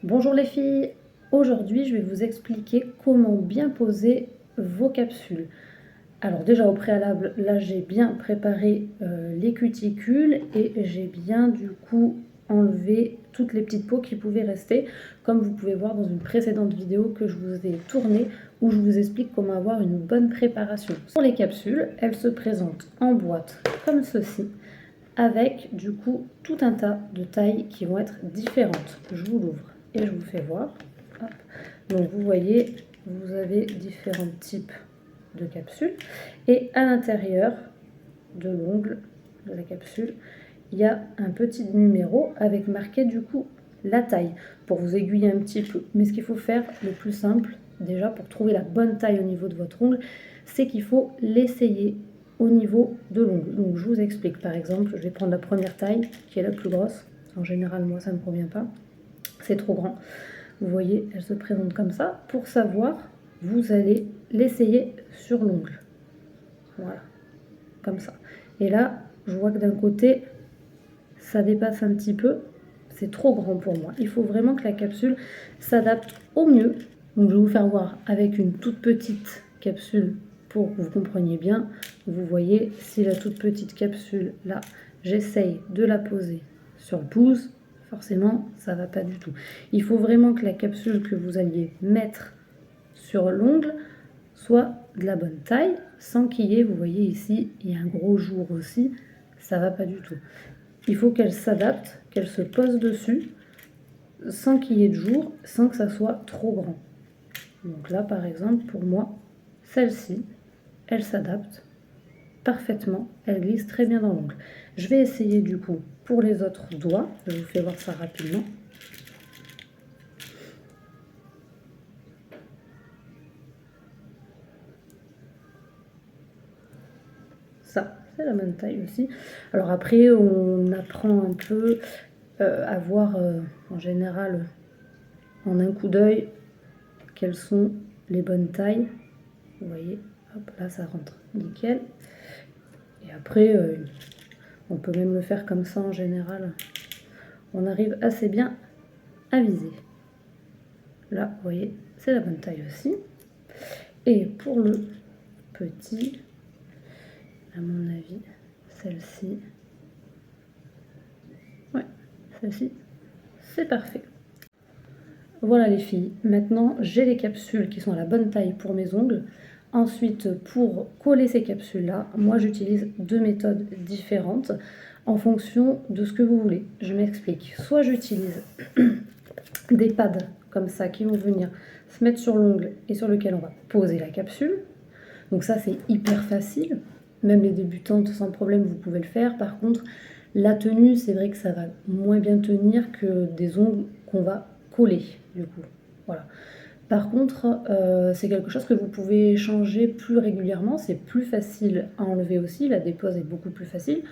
Bonjour les filles, aujourd'hui je vais vous expliquer comment bien poser vos capsules. Alors déjà au préalable, là j'ai bien préparé les cuticules et j'ai bien du coup enlevé toutes les petites peaux qui pouvaient rester, comme vous pouvez voir dans une précédente vidéo que je vous ai tournée où je vous explique comment avoir une bonne préparation. Pour les capsules, elles se présentent en boîte comme ceci, avec du coup tout un tas de tailles qui vont être différentes. Je vous l'ouvre et je vous fais voir. Hop. Donc vous voyez, vous avez différents types de capsules et à l'intérieur de l'ongle de la capsule, il y a un petit numéro avec marqué du coup la taille pour vous aiguiller un petit peu. Mais ce qu'il faut faire, le plus simple déjà pour trouver la bonne taille au niveau de votre ongle, c'est qu'il faut l'essayer au niveau de l'ongle. Donc je vous explique, par exemple, je vais prendre la première taille qui est la plus grosse. En général, moi ça ne me convient pas, c'est trop grand. Vous voyez, elle se présente comme ça. Pour savoir, vous allez l'essayer sur l'ongle. Voilà, comme ça. Et là, je vois que d'un côté, ça dépasse un petit peu. C'est trop grand pour moi. Il faut vraiment que la capsule s'adapte au mieux. Donc je vais vous faire voir avec une toute petite capsule pour que vous compreniez bien. Vous voyez, si la toute petite capsule, là, j'essaye de la poser sur le pouce, forcément, ça ne va pas du tout. Il faut vraiment que la capsule que vous alliez mettre sur l'ongle soit de la bonne taille, sans qu'il y ait, vous voyez ici, il y a un gros jour aussi, ça ne va pas du tout. Il faut qu'elle s'adapte, qu'elle se pose dessus, sans qu'il y ait de jour, sans que ça soit trop grand. Donc là, par exemple, pour moi, celle-ci, elle s'adapte parfaitement, elle glisse très bien dans l'ongle. Je vais essayer du coup pour les autres doigts, je vous fais voir ça rapidement. Ça, c'est la même taille aussi. Alors après, on apprend un peu à voir en général en un coup d'œil quelles sont les bonnes tailles. Vous voyez, hop, là ça rentre nickel. Et après, on peut même le faire comme ça en général. On arrive assez bien à viser. Là, vous voyez, c'est la bonne taille aussi. Et pour le petit, à mon avis, celle-ci, ouais, celle-ci, c'est parfait. Voilà les filles, maintenant j'ai les capsules qui sont à la bonne taille pour mes ongles. Ensuite, pour coller ces capsules-là, moi j'utilise deux méthodes différentes en fonction de ce que vous voulez. Je m'explique. Soit j'utilise des pads comme ça qui vont venir se mettre sur l'ongle et sur lequel on va poser la capsule. Donc ça c'est hyper facile. Même les débutantes sans problème vous pouvez le faire. Par contre, la tenue, c'est vrai que ça va moins bien tenir que des ongles qu'on va coller du coup. Voilà. Par contre, c'est quelque chose que vous pouvez changer plus régulièrement, c'est plus facile à enlever aussi, la dépose est beaucoup plus facile.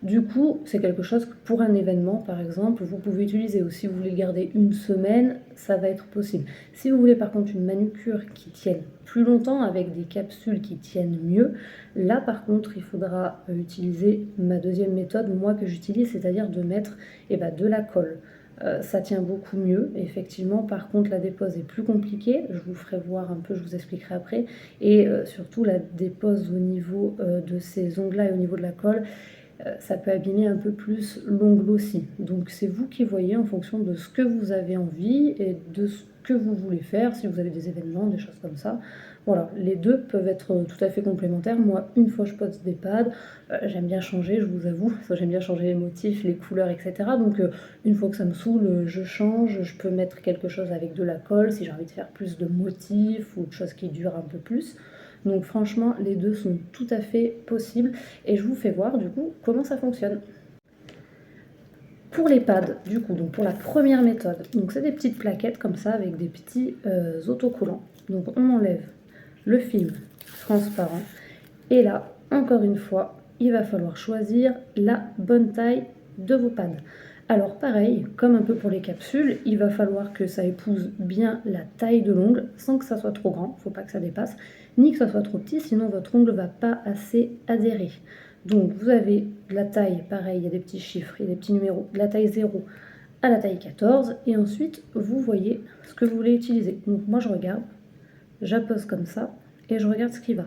Du coup, c'est quelque chose que pour un événement, par exemple, vous pouvez utiliser. Ou si vous voulez le garder une semaine, ça va être possible. Si vous voulez par contre une manucure qui tienne plus longtemps, avec des capsules qui tiennent mieux, là par contre, il faudra utiliser ma deuxième méthode, moi que j'utilise, c'est-à-dire de mettre de la colle. Ça tient beaucoup mieux, effectivement. Par contre, la dépose est plus compliquée. Je vous ferai voir un peu, je vous expliquerai après. Et surtout, la dépose au niveau de ces ongles-là et au niveau de la colle, ça peut abîmer un peu plus l'ongle aussi. Donc c'est vous qui voyez en fonction de ce que vous avez envie et de ce que vous voulez faire, si vous avez des événements, des choses comme ça. Voilà, les deux peuvent être tout à fait complémentaires. Moi, une fois je pose des pads, j'aime bien changer, je vous avoue. J'aime bien changer les motifs, les couleurs, etc. Donc une fois que ça me saoule, je change. Je peux mettre quelque chose avec de la colle si j'ai envie de faire plus de motifs ou de choses qui durent un peu plus. Donc franchement, les deux sont tout à fait possibles et je vous fais voir du coup comment ça fonctionne. Pour les pads, du coup, donc pour la première méthode, donc c'est des petites plaquettes comme ça avec des petits autocollants. Donc on enlève le film transparent et là, encore une fois, il va falloir choisir la bonne taille de vos pads. Alors pareil, comme un peu pour les capsules, il va falloir que ça épouse bien la taille de l'ongle sans que ça soit trop grand, il ne faut pas que ça dépasse, ni que ça soit trop petit, sinon votre ongle ne va pas assez adhérer. Donc vous avez de la taille, pareil, il y a des petits chiffres, il y a des petits numéros, de la taille 0 à la taille 14 et ensuite vous voyez ce que vous voulez utiliser. Donc moi je regarde, j'appose comme ça et je regarde ce qui va.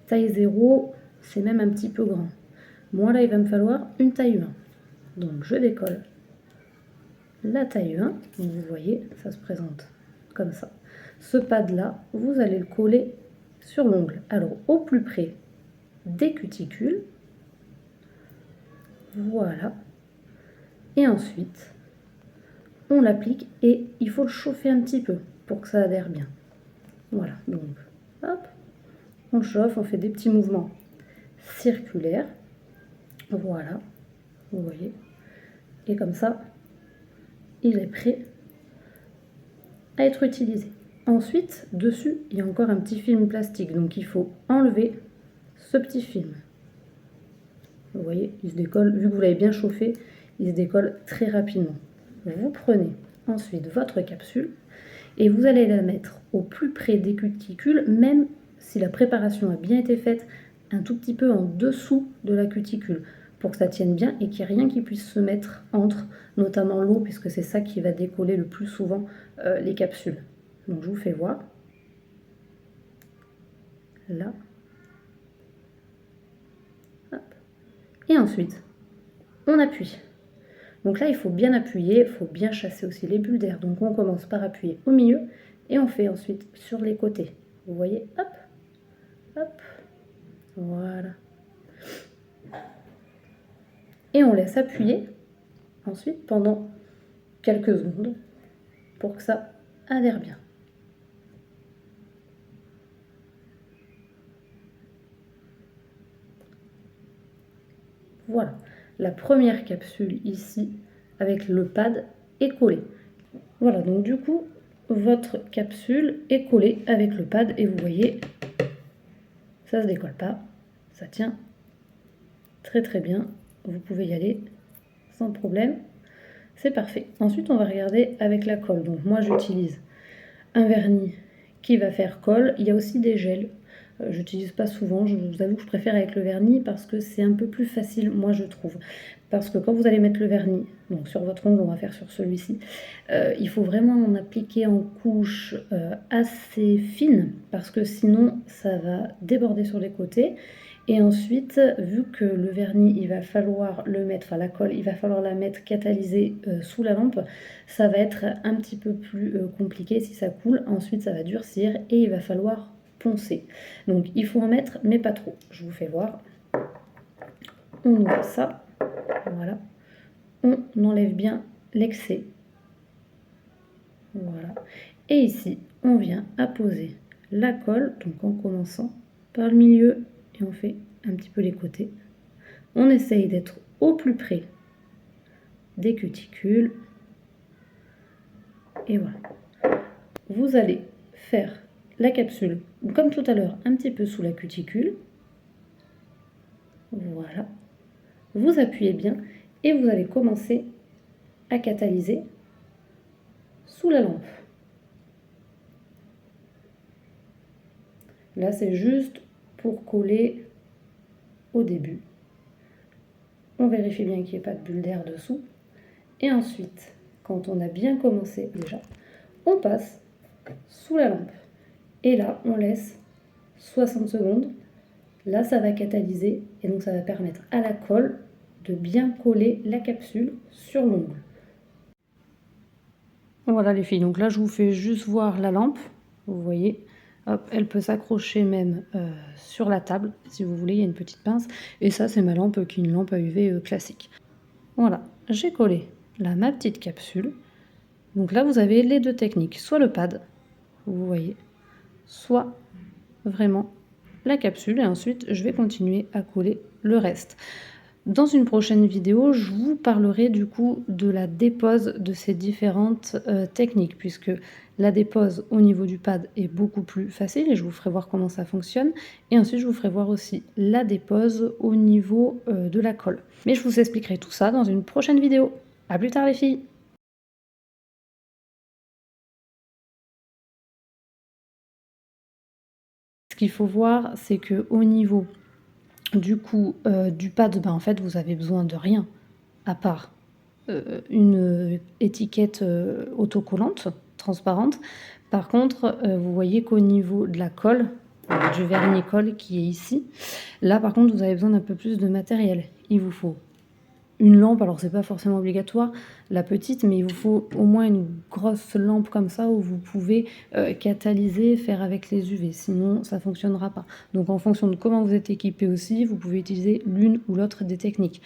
Taille 0, c'est même un petit peu grand. Moi là il va me falloir une taille 1. Donc je décolle la taille 1, donc vous voyez ça se présente comme ça. Ce pad là, vous allez le coller sur l'ongle. Alors au plus près des cuticules, voilà. Et ensuite, on l'applique et il faut le chauffer un petit peu pour que ça adhère bien. Voilà, donc hop, on le chauffe, on fait des petits mouvements circulaires. Voilà, vous voyez. Et comme ça, il est prêt à être utilisé. Ensuite, dessus, il y a encore un petit film plastique, donc il faut enlever ce petit film. Vous voyez, il se décolle, vu que vous l'avez bien chauffé, il se décolle très rapidement. Vous prenez ensuite votre capsule et vous allez la mettre au plus près des cuticules, même si la préparation a bien été faite, un tout petit peu en dessous de la cuticule, pour que ça tienne bien et qu'il n'y ait rien qui puisse se mettre entre, notamment l'eau, puisque c'est ça qui va décoller le plus souvent les capsules. Donc je vous fais voir. Là. Hop. Et ensuite, on appuie. Donc là, il faut bien appuyer, il faut bien chasser aussi les bulles d'air. Donc on commence par appuyer au milieu et on fait ensuite sur les côtés. Vous voyez, hop, hop, voilà. Et on laisse appuyer ensuite pendant quelques secondes pour que ça adhère bien. Voilà, la première capsule ici avec le pad est collée. Voilà, donc du coup, votre capsule est collée avec le pad et vous voyez, ça ne se décolle pas, ça tient très très bien. Vous pouvez y aller sans problème, c'est parfait. Ensuite, on va regarder avec la colle. Donc moi, j'utilise un vernis qui va faire colle. Il y a aussi des gels. J'utilise pas souvent, je vous avoue que je préfère avec le vernis parce que c'est un peu plus facile, moi je trouve. Parce que quand vous allez mettre le vernis, donc sur votre ongle, on va faire sur celui-ci, il faut vraiment en appliquer en couche assez fine parce que sinon ça va déborder sur les côtés. Et ensuite, vu que le vernis, il va falloir le mettre, enfin la colle, il va falloir la mettre catalysée sous la lampe, ça va être un petit peu plus compliqué si ça coule. Ensuite, ça va durcir et il va falloir poncer. Donc, il faut en mettre, mais pas trop. Je vous fais voir. On ouvre ça. Voilà. On enlève bien l'excès. Voilà. Et ici, on vient apposer la colle, donc en commençant par le milieu, et on fait un petit peu les côtés. On essaye d'être au plus près des cuticules. Et voilà. Vous allez faire la capsule, comme tout à l'heure, un petit peu sous la cuticule. Voilà. Vous appuyez bien et vous allez commencer à catalyser sous la lampe. Là, c'est juste pour coller au début. On vérifie bien qu'il n'y ait pas de bulle d'air dessous. Et ensuite, quand on a bien commencé déjà, on passe sous la lampe. Et là, on laisse 60 secondes. Là, ça va catalyser et donc ça va permettre à la colle de bien coller la capsule sur l'ongle. Voilà les filles, donc là je vous fais juste voir la lampe, vous voyez, hop, elle peut s'accrocher même sur la table, si vous voulez, il y a une petite pince, et ça c'est ma lampe qui est une lampe à UV classique. Voilà, j'ai collé là ma petite capsule, donc là vous avez les deux techniques, soit le pad, vous voyez, soit vraiment la capsule, et ensuite je vais continuer à coller le reste. Dans une prochaine vidéo, je vous parlerai du coup de la dépose de ces différentes techniques, puisque la dépose au niveau du pad est beaucoup plus facile et je vous ferai voir comment ça fonctionne. Et ensuite, je vous ferai voir aussi la dépose au niveau de la colle. Mais je vous expliquerai tout ça dans une prochaine vidéo. A plus tard les filles! Ce qu'il faut voir, c'est que au niveau du coup du pad, en fait, vous avez besoin de rien à part une étiquette autocollante, transparente. Par contre, vous voyez qu'au niveau de la colle, du vernis colle qui est ici, là par contre vous avez besoin d'un peu plus de matériel. Il vous faut une lampe, alors c'est pas forcément obligatoire, la petite, mais il vous faut au moins une grosse lampe comme ça où vous pouvez catalyser, faire avec les UV, sinon ça fonctionnera pas. Donc en fonction de comment vous êtes équipé aussi, vous pouvez utiliser l'une ou l'autre des techniques.